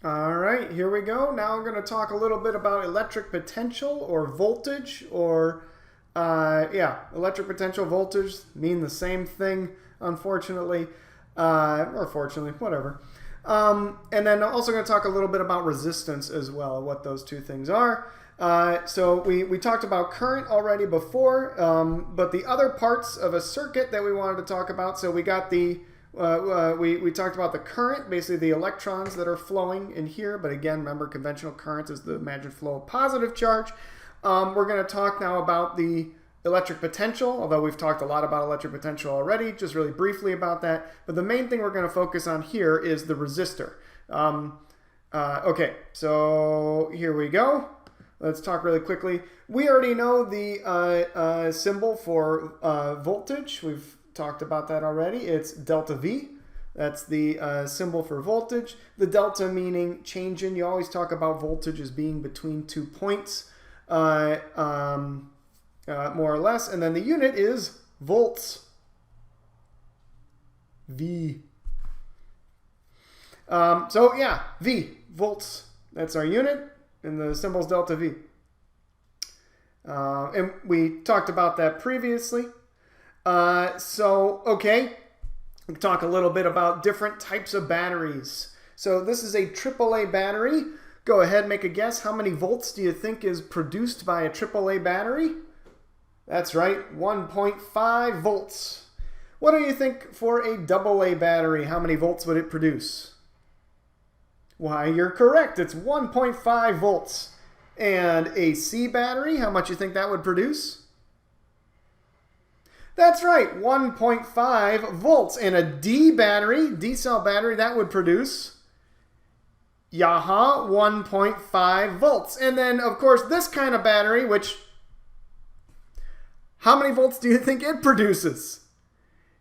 All right, here we go. Now I'm going to talk a little bit about electric potential or voltage, or yeah, electric potential, voltage mean the same thing, unfortunately, or fortunately, whatever. And then I'm also going to talk a little bit about resistance as well, what those two things are. So we talked about current already before, but the other parts of a circuit that we wanted to talk about, so we got the we talked about the current, basically the electrons that are flowing in here. But again, remember, conventional current is the imagined flow of positive charge. We're going to talk now about the electric potential, although we've talked a lot about electric potential already, just really briefly about that. But the main thing we're going to focus on here is the resistor. Okay, so here we go. Let's talk really quickly. We already know the symbol for voltage. We've talked about that already. It's delta V. That's the symbol for voltage. The delta meaning change in. You always talk about voltage as being between 2 points, more or less. And then the unit is volts. V. So yeah, V, volts. That's our unit. And the symbol's delta V. And we talked about that previously. Okay, we can talk a little bit about different types of batteries. So this is a AAA battery. Go ahead, make a guess. How many volts do you think is produced by a AAA battery? That's right, 1.5 volts. What do you think for a AA battery? How many volts would it produce? Why, you're correct. It's 1.5 volts. And a C battery, how much do you think that would produce? That's right, 1.5 volts. And a D battery, D cell battery, that would produce, 1.5 volts. And then, of course, this kind of battery, which, how many volts do you think it produces?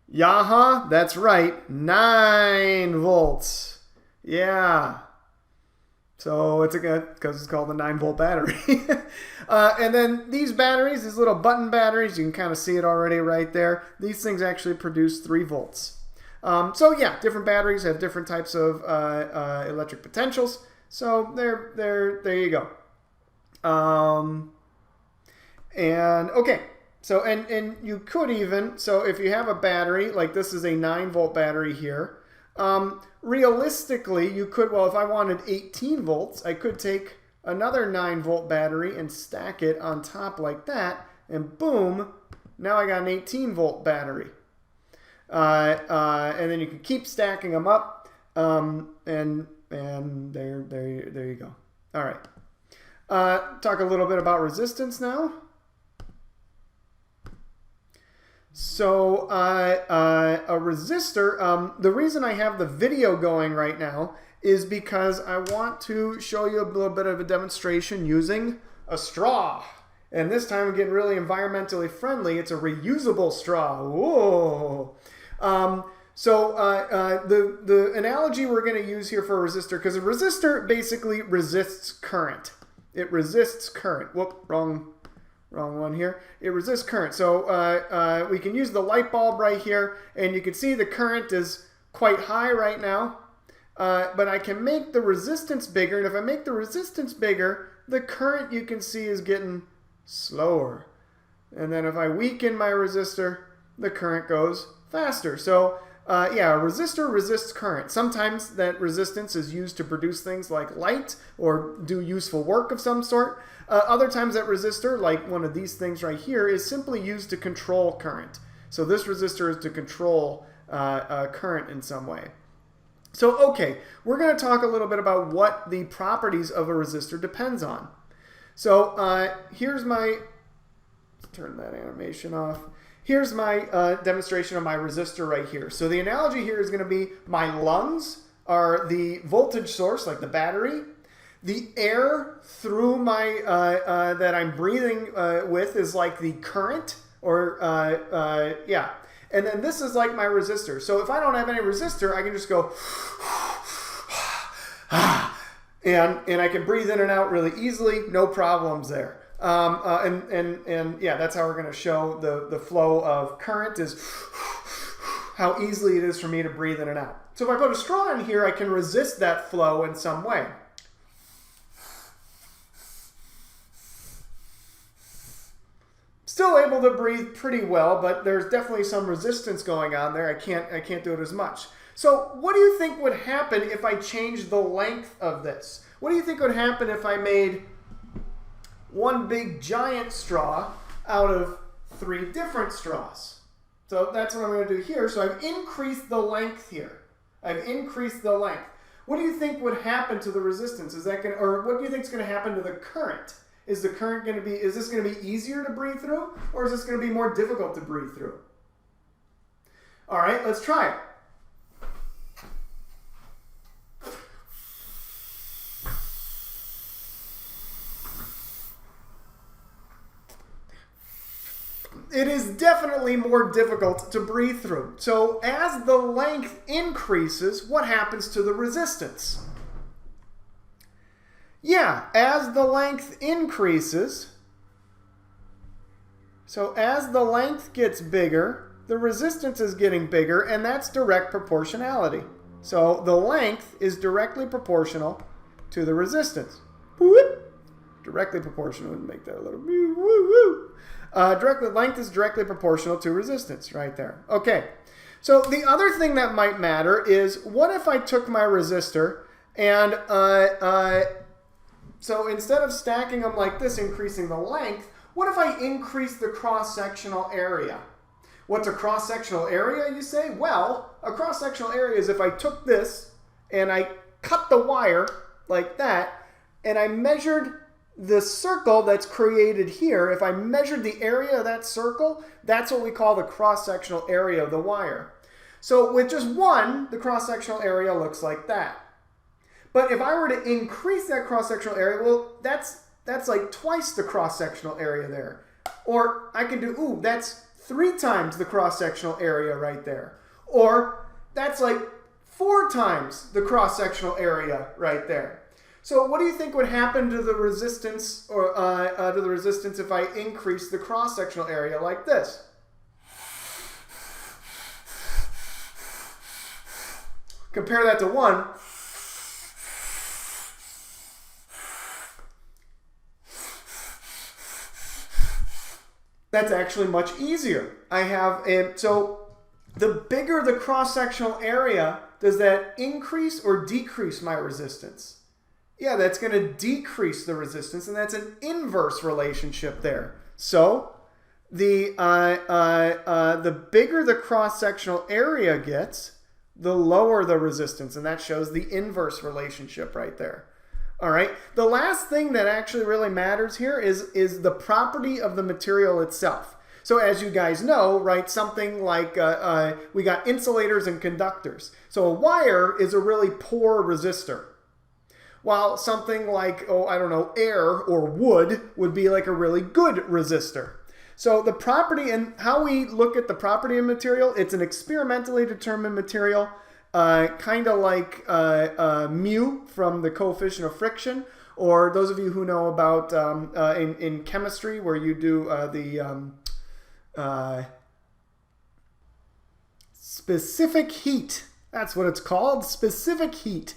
That's right, 9 volts. Yeah. So it's because it's called a 9-volt battery. And then these batteries, these little button batteries, you can kind of see it already right there. These things actually produce 3 volts. So yeah, different batteries have different types of electric potentials. So there you go. And okay, so and you could even, so if you have a battery, like this is a 9-volt battery here, realistically, you could, well, if I wanted 18 volts, I could take another 9-volt battery and stack it on top like that, and boom, now I got an 18-volt battery. And then you can keep stacking them up, and there you go. All right. Talk a little bit about resistance now. So a resistor, the reason I have the video going right now is because I want to show you a little bit of a demonstration using a straw. And this time I'm getting really environmentally friendly. It's a reusable straw. Whoa! The analogy we're going to use here for a resistor, because a resistor basically resists current. It resists current. Whoop, wrong one here. It resists current. So we can use the light bulb right here, and you can see the current is quite high right now. But I can make the resistance bigger, and if I make the resistance bigger, the current you can see is getting slower. And then if I weaken my resistor, the current goes faster. So yeah, a resistor resists current. Sometimes that resistance is used to produce things like light or do useful work of some sort. Other times that resistor, like one of these things right here, is simply used to control current. So this resistor is to control current in some way. So okay, we're going to talk a little bit about what the properties of a resistor depends on. So here's my, let's turn that animation off. Here's my demonstration of my resistor right here. So the analogy here is going to be my lungs are the voltage source, like the battery. The air through my that I'm breathing with is like the current, or yeah. And then this is like my resistor. So if I don't have any resistor, I can just go and I can breathe in and out really easily, no problems there. And yeah, that's how we're going to show the flow of current is how easily it is for me to breathe in and out. So if I put a straw in here, I can resist that flow in some way. Still able to breathe pretty well, but there's definitely some resistance going on there. I can't do it as much. So what do you think would happen if I changed the length of this? What do you think would happen if I made one big giant straw out of 3 different straws? So that's what I'm going to do here. So I've increased the length here. I've increased the length. What do you think would happen to the resistance? Is that going to, or what do you think is going to happen to the current? Is the current going to be, is this going to be easier to breathe through, or is this going to be more difficult to breathe through? All right, let's try it. It is definitely more difficult to breathe through. So as the length increases, what happens to the resistance? Yeah, as the length increases, so as the length gets bigger, the resistance is getting bigger, and that's direct proportionality. So the length is directly proportional to the resistance. Directly proportional. Make that a little woo-woo. Length is directly proportional to resistance right there. Okay, so the other thing that might matter is, what if I took my resistor and so instead of stacking them like this, increasing the length, what if I increase the cross-sectional area? What's a cross-sectional area, you say? Well, a cross-sectional area is if I took this and I cut the wire like that, and I measured the circle that's created here. If I measured the area of that circle, that's what we call the cross-sectional area of the wire. So with just one, the cross-sectional area looks like that. But if I were to increase that cross-sectional area, well, that's like twice the cross-sectional area there. Or I can do, ooh, that's 3 times the cross-sectional area right there. Or that's like 4 times the cross-sectional area right there. So what do you think would happen to the resistance, or to the resistance if I increase the cross-sectional area like this? Compare that to 1. That's actually much easier. So the bigger the cross-sectional area, does that increase or decrease my resistance? Yeah, that's going to decrease the resistance, and that's an inverse relationship there. So the bigger the cross-sectional area gets, the lower the resistance, and that shows the inverse relationship right there. All right. The last thing that actually really matters here is the property of the material itself. So as you guys know, right, something like we got insulators and conductors. So a wire is a really poor resistor, while something like, I don't know, air or wood would be like a really good resistor. So the property, and how we look at the property of material, it's an experimentally determined material. Kind of like mu from the coefficient of friction, or those of you who know about in chemistry where you do the specific heat. That's what it's called, specific heat.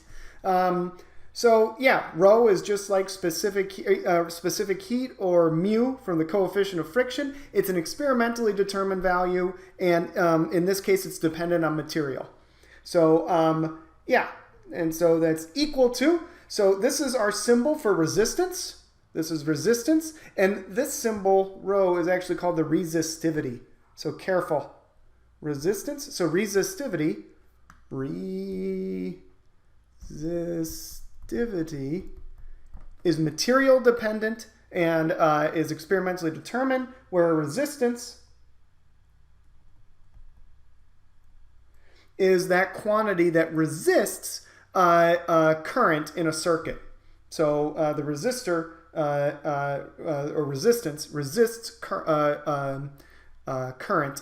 So yeah, rho is just like specific heat, or mu from the coefficient of friction. It's an experimentally determined value, and in this case it's dependent on material. So yeah, and so that's equal to, so this is our symbol for resistance. This is resistance, and this symbol, rho, is actually called the resistivity. So careful. Resistance, so resistivity, is material dependent and is experimentally determined, where resistance is that quantity that resists current in a circuit. So the resistor or resistance resists current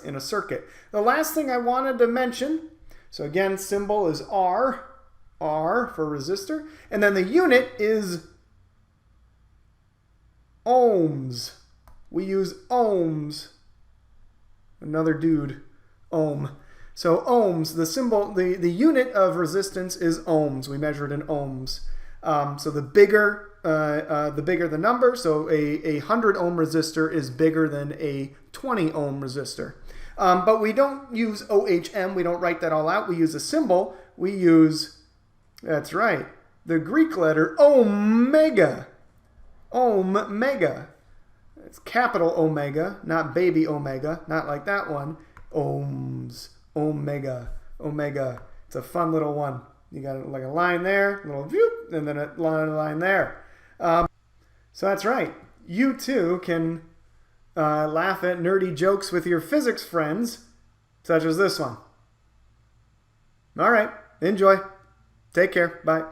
in a circuit. The last thing I wanted to mention, so again, symbol is R for resistor, and then the unit is ohms. We use ohms. Another dude, ohm. So ohms, the symbol, the unit of resistance is ohms. We measure it in ohms. So the bigger the number, so a 100 ohm resistor is bigger than a 20 ohm resistor. But we don't use OHM. We don't write that all out. We use a symbol. We use, that's right, the Greek letter omega. Omega. It's capital omega, not baby omega, not like that one. Ohms, omega, omega. It's a fun little one. You got like a line there, a little whoop, and then a line there. So that's right. You too can laugh at nerdy jokes with your physics friends, such as this one. All right, enjoy. Take care. Bye.